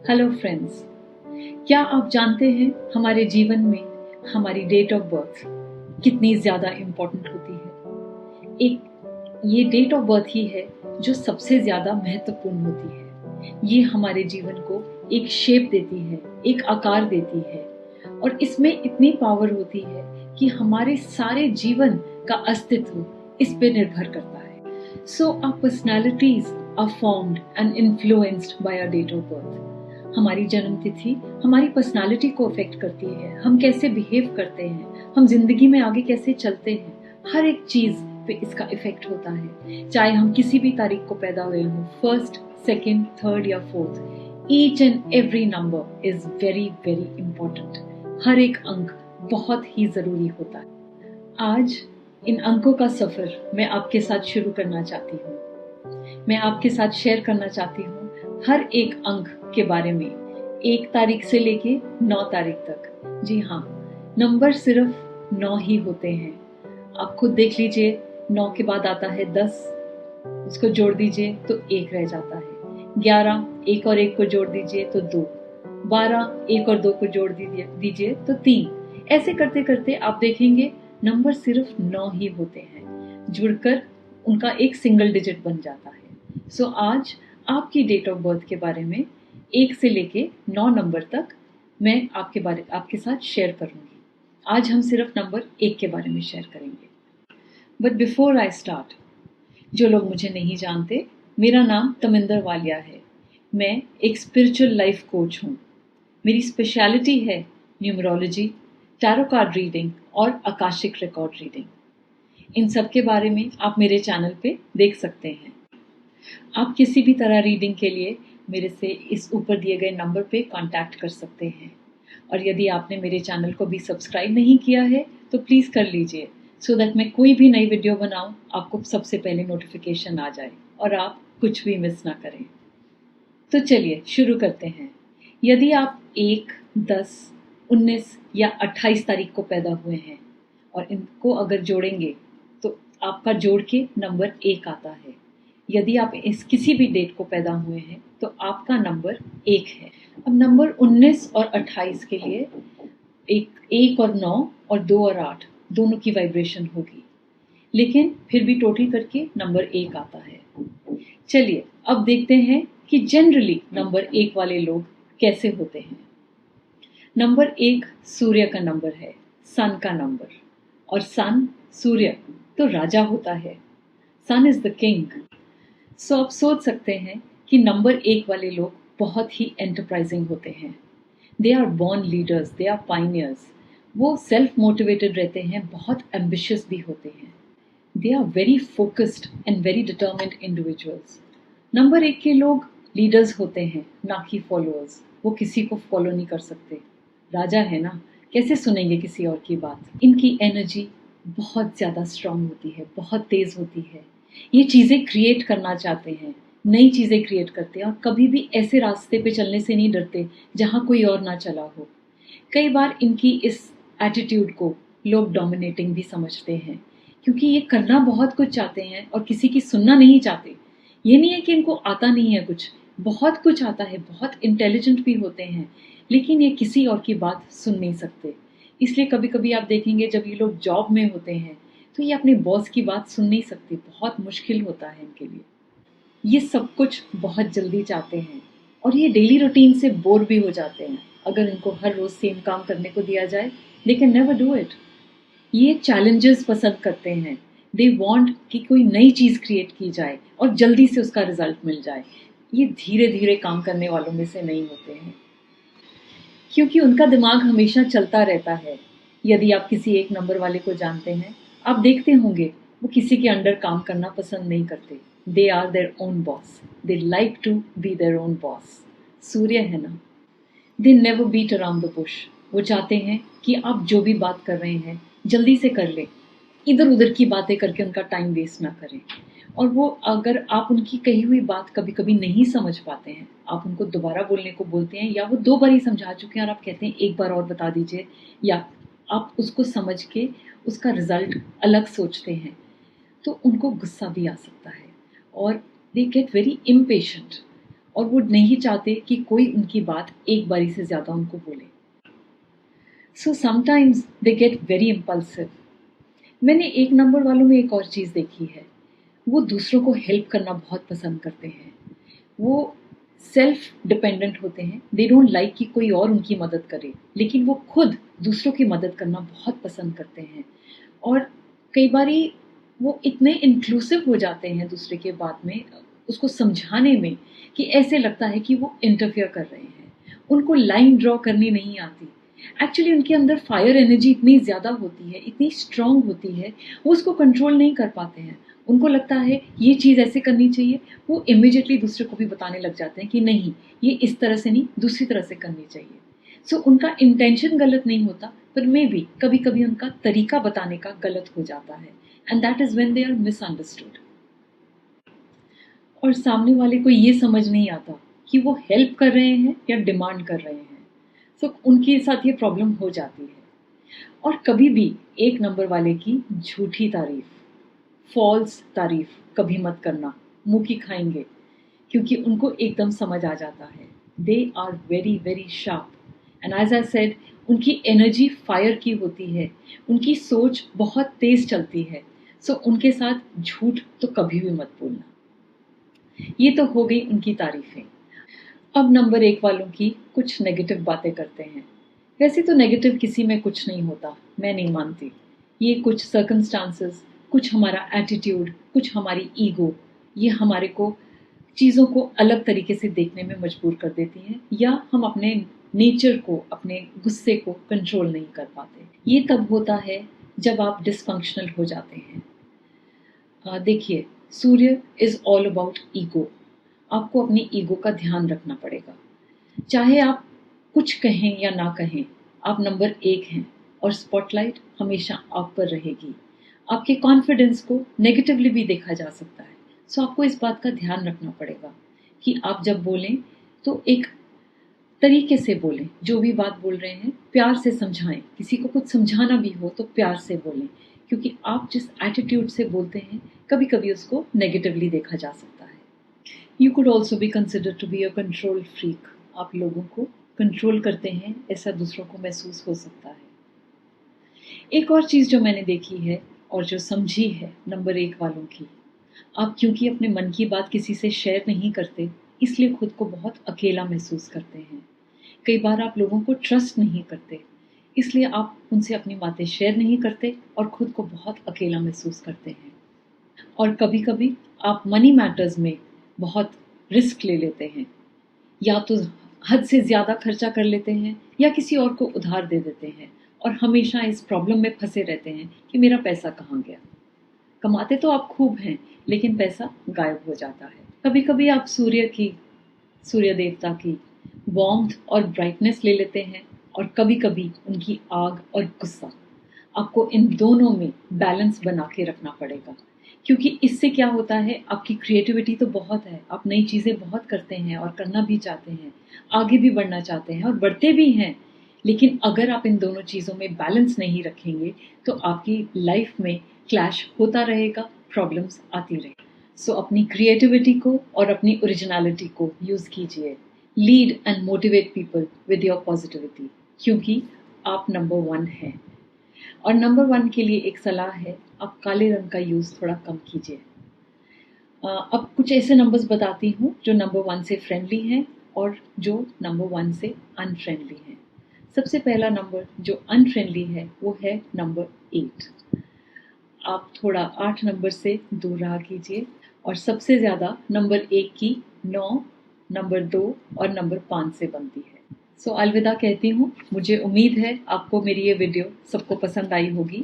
Hello friends, क्या आप जानते हैं हमारे जीवन में हमारी डेट ऑफ बर्थ कितनी ज़्यादा इम्पोर्टेंट होती है। ये डेट ऑफ बर्थ ही है जो सबसे ज़्यादा महत्वपूर्ण होती है। ये हमारे जीवन को एक शेप देती है, एक आकार देती है और इसमें इतनी पावर होती है कि हमारे सारे जीवन का अस्तित्व इस पे निर्भर करता है। So our personalities are formed and influenced by our date of birth. हमारी जन्म तिथि हमारी पर्सनालिटी को अफेक्ट करती है, हम कैसे बिहेव करते हैं, हम जिंदगी में आगे कैसे चलते हैं, हर एक चीज पे इसका इफेक्ट होता है। चाहे हम किसी भी तारीख को पैदा हुए हों, फर्स्ट, सेकेंड, थर्ड या fourth, each and every number is very very important. हर एक अंक बहुत ही जरूरी होता है। आज इन अंकों का सफर मैं आपके साथ शुरू करना चाहती हूँ। मैं आपके साथ शेयर करना चाहती हूँ हर एक अंक के बारे में, 1 तारीख से लेके 9 तारीख तक। जी हाँ, नंबर सिर्फ 9 ही होते हैं। आप खुद देख लीजिए, 9 के बाद आता है 10, उसको जोड़ दीजिए तो 1 रह जाता है। 11, 1 और 1 को जोड़ दीजिए तो 2, 12, 1 और 2 को जोड़ दीजिए तो 3। ऐसे करते करते आप देखेंगे नंबर सिर्फ 9 ही होते हैं, जुड़कर उनका एक सिंगल डिजिट बन जाता है। सो आज आपकी डेट ऑफ बर्थ के बारे में 1 से लेके 9 नंबर तक मैं आपके साथ शेयर करूंगी। आज हम सिर्फ नंबर 1 के बारे में शेयर करेंगे। बट बिफोर आई स्टार्ट, जो लोग मुझे नहीं जानते, मेरा नाम तमिंदर वालिया है। मैं एक स्पिरिचुअल लाइफ कोच हूँ। मेरी स्पेशलिटी है न्यूमरोलॉजी, टैरो कार्ड रीडिंग और आकाशिक रिकॉर्ड रीडिंग। इन सब के बारे में आप मेरे चैनल पे देख सकते हैं। आप किसी भी तरह रीडिंग के लिए मेरे से इस ऊपर दिए गए नंबर पे कांटेक्ट कर सकते हैं। और यदि आपने मेरे चैनल को भी सब्सक्राइब नहीं किया है तो प्लीज़ कर लीजिए, सो दैट मैं कोई भी नई वीडियो बनाऊं आपको सबसे पहले नोटिफिकेशन आ जाए और आप कुछ भी मिस ना करें। तो चलिए शुरू करते हैं। यदि आप 1, 10, 19 या 28 तारीख को पैदा हुए हैं और इनको अगर जोड़ेंगे तो आपका जोड़ के नंबर 1 आता है। यदि आप इस किसी भी डेट को पैदा हुए हैं तो आपका नंबर 1 है। अब नंबर 19 और 28 के लिए 1 और 9 और 2 और 8 दोनों की वाइब्रेशन होगी, लेकिन फिर भी टोटल करके नंबर 1 आता है। चलिए अब देखते हैं कि जनरली नंबर 1 वाले लोग कैसे होते हैं। नंबर 1 सूर्य का नंबर है, सन का नंबर, और सन, सूर्य तो राजा होता है। सन इज द किंग। सो आप सोच सकते हैं कि नंबर 1 वाले लोग बहुत ही एंटरप्राइजिंग होते हैं। They are born leaders, they are pioneers. वो सेल्फ मोटिवेटेड रहते हैं, बहुत एम्बिशियस भी होते हैं। They are very focused and very determined individuals. Number 1 के लोग लीडर्स होते हैं, ना कि फॉलोअर्स। वो किसी को फॉलो नहीं कर सकते, राजा है ना, कैसे सुनेंगे किसी और की बात। इनकी एनर्जी बहुत ज़्यादा स्ट्रांग होती है, बहुत तेज़ होती है। ये चीज़ें क्रिएट करना चाहते हैं, नई चीज़ें क्रिएट करते हैं और कभी भी ऐसे रास्ते पे चलने से नहीं डरते जहाँ कोई और ना चला हो। कई बार इनकी इस एटीट्यूड को लोग डोमिनेटिंग भी समझते हैं, क्योंकि ये करना बहुत कुछ चाहते हैं और किसी की सुनना नहीं चाहते। ये नहीं है कि इनको आता नहीं है कुछ, बहुत कुछ आता है, बहुत इंटेलिजेंट भी होते हैं, लेकिन ये किसी और की बात सुन नहीं सकते। इसलिए कभी कभी आप देखेंगे जब ये लोग जॉब में होते हैं तो ये अपने बॉस की बात सुन नहीं सकते, बहुत मुश्किल होता है इनके लिए। ये सब कुछ बहुत जल्दी चाहते हैं और ये डेली रूटीन से बोर भी हो जाते हैं। अगर इनको हर रोज सेम काम करने को दिया जाए, they can never do it. ये चैलेंजेस पसंद करते हैं। दे वांट कि कोई नई चीज क्रिएट की जाए और जल्दी से उसका रिजल्ट मिल जाए। ये धीरे धीरे काम करने वालों में से नहीं होते हैं, क्योंकि उनका दिमाग हमेशा चलता रहता है। यदि आप किसी एक नंबर वाले को जानते हैं, आप देखते होंगे वो किसी के अंडर काम करना पसंद नहीं करते। They are their own boss, they like to be their own boss. सूर्य है ना, they never beat around the bush. वो चाहते हैं कि आप जो भी बात कर रहे हैं जल्दी से कर लें, इधर उधर की बातें करके उनका टाइम वेस्ट ना करें। और वो अगर आप उनकी कही हुई बात कभी कभी नहीं समझ पाते हैं, आप उनको दोबारा बोलने को बोलते हैं या वो 2 बार ही समझा चुके हैं और आप कहते हैं 1 बार और बता दीजिए, या आप उसको समझ के उसका रिजल्ट अलग सोचते हैं, तो उनको गुस्सा भी आ सकता है और दे गेट वेरी इम्पेशेंट। और वो नहीं चाहते कि कोई उनकी बात एक बारी से ज़्यादा उनको बोले। So sometimes they get very impulsive. मैंने एक नंबर वालों में एक और चीज़ देखी है, वो दूसरों को हेल्प करना बहुत पसंद करते हैं। वो सेल्फ डिपेंडेंट होते हैं, दे डोंट लाइक कि कोई और उनकी मदद करे, लेकिन वो खुद दूसरों की मदद करना बहुत पसंद करते हैं। और कई बारी वो इतने इंक्लूसिव हो जाते हैं दूसरे के बात में, उसको समझाने में, कि ऐसे लगता है कि वो इंटरफियर कर रहे हैं। उनको लाइन ड्रॉ करनी नहीं आती। एक्चुअली उनके अंदर फायर एनर्जी इतनी ज़्यादा होती है, इतनी स्ट्रांग होती है, वो उसको कंट्रोल नहीं कर पाते हैं। उनको लगता है ये चीज़ ऐसे करनी चाहिए, वो इमिडिएटली दूसरे को भी बताने लग जाते हैं कि नहीं, ये इस तरह से नहीं, दूसरी तरह से करनी चाहिए। सो उनका इंटेंशन गलत नहीं होता, पर मे बी कभी कभी उनका तरीका बताने का गलत हो जाता है, and that is when they are misunderstood. और सामने वाले को ये समझ नहीं आता कि वो हेल्प कर रहे हैं या डिमांड कर रहे हैं। सो उनके साथ ये प्रॉब्लम हो जाती है। और कभी भी एक नंबर वाले की झूठी तारीफ, फॉल्स तारीफ कभी मत करना, मुंह की खाएंगे, क्योंकि उनको एकदम समझ आ जाता है। They are very very sharp and as I said, उनकी एनर्जी फायर की होती है, उनकी सोच बहुत तेज चलती है। सो उनके साथ झूठ तो कभी भी मत बोलना। ये तो हो गई उनकी तारीफें। अब नंबर एक वालों की कुछ नेगेटिव बातें करते हैं। वैसे तो नेगेटिव किसी में कुछ नहीं होता, मैं नहीं मानती। ये कुछ सर्कमस्टांसेस, कुछ हमारा एटीट्यूड, कुछ हमारी ईगो, ये हमारे को चीज़ों को अलग तरीके से देखने में मजबूर कर देती हैं, या हम अपने नेचर को, अपने गुस्से को कंट्रोल नहीं कर पाते। ये तब होता है जब आप डिसफंक्शनल हो जाते हैं। देखिए, सूर्य इज ऑल अबाउट ईगो। आपको अपनी ईगो का ध्यान रखना पड़ेगा। चाहे आप कुछ कहें या ना कहें, आप नंबर एक हैं और स्पॉटलाइट हमेशा आप पर रहेगी। आपके कॉन्फिडेंस को नेगेटिवली भी देखा जा सकता है। सो आपको इस बात का ध्यान रखना पड़ेगा कि आप जब बोलें तो एक तरीके से बोलें। जो भी बात बोल रहे हैं प्यार से समझाएं। किसी को कुछ समझाना भी हो तो प्यार से बोलें, क्योंकि आप जिस एटीट्यूड से बोलते हैं कभी कभी उसको नेगेटिवली देखा जा सकता है। You could also be consider to be a control freak. आप लोगों को कंट्रोल करते हैं, ऐसा दूसरों को महसूस हो सकता है। एक और चीज़ जो मैंने देखी है और जो समझी है नंबर एक वालों की, आप क्योंकि अपने मन की बात किसी से शेयर नहीं करते, इसलिए खुद को बहुत अकेला महसूस करते हैं। कई बार आप लोगों को ट्रस्ट नहीं करते, इसलिए आप उनसे अपनी बातें शेयर नहीं करते और खुद को बहुत अकेला महसूस करते हैं। और कभी कभी आप मनी मैटर्स में बहुत रिस्क ले लेते हैं, या तो हद से ज़्यादा खर्चा कर लेते हैं या किसी और को उधार दे देते हैं, और हमेशा इस प्रॉब्लम में फंसे रहते हैं कि मेरा पैसा कहाँ गया। कमाते तो आप खूब हैं, लेकिन पैसा गायब हो जाता है। कभी कभी आप सूर्य देवता की वार्मथ और ब्राइटनेस ले लेते हैं, और कभी कभी उनकी आग और गुस्सा। आपको इन दोनों में बैलेंस बना के रखना पड़ेगा, क्योंकि इससे क्या होता है, आपकी क्रिएटिविटी तो बहुत है, आप नई चीज़ें बहुत करते हैं और करना भी चाहते हैं, आगे भी बढ़ना चाहते हैं और बढ़ते भी हैं। लेकिन अगर आप इन दोनों चीज़ों में बैलेंस नहीं रखेंगे तो आपकी लाइफ में क्लैश होता रहेगा, प्रॉब्लम्स आती रहेगी। सो अपनी क्रिएटिविटी को और अपनी ओरिजिनलिटी को यूज़ कीजिए। Lead and motivate people with your positivity, क्योंकि आप नंबर वन हैं। और नंबर वन के लिए एक सलाह है, आप काले रंग का यूज़ थोड़ा कम कीजिए। अब कुछ ऐसे नंबर्स बताती हूँ जो नंबर वन से फ्रेंडली हैं और जो नंबर वन से अनफ्रेंडली हैं। सबसे पहला नंबर जो अनफ्रेंडली है वो है नंबर 8। आप थोड़ा 8 नंबर से दूर रहा कीजिए। और सबसे ज़्यादा नंबर 1 की 9, नंबर 2 और नंबर 5 से बनती है। सो अलविदा कहती हूँ। मुझे उम्मीद है आपको मेरी ये वीडियो सबको पसंद आई होगी।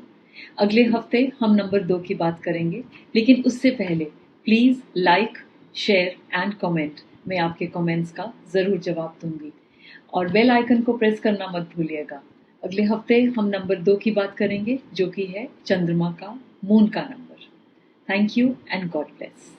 अगले हफ्ते हम नंबर 2 की बात करेंगे, लेकिन उससे पहले please like, share and comment. मैं आपके कमेंट्स का ज़रूर जवाब दूंगी। और बेल आइकन को प्रेस करना मत भूलिएगा। अगले हफ्ते हम नंबर 2 की बात करेंगे, जो कि है चंद्रमा का, मून का number. Thank you and God bless.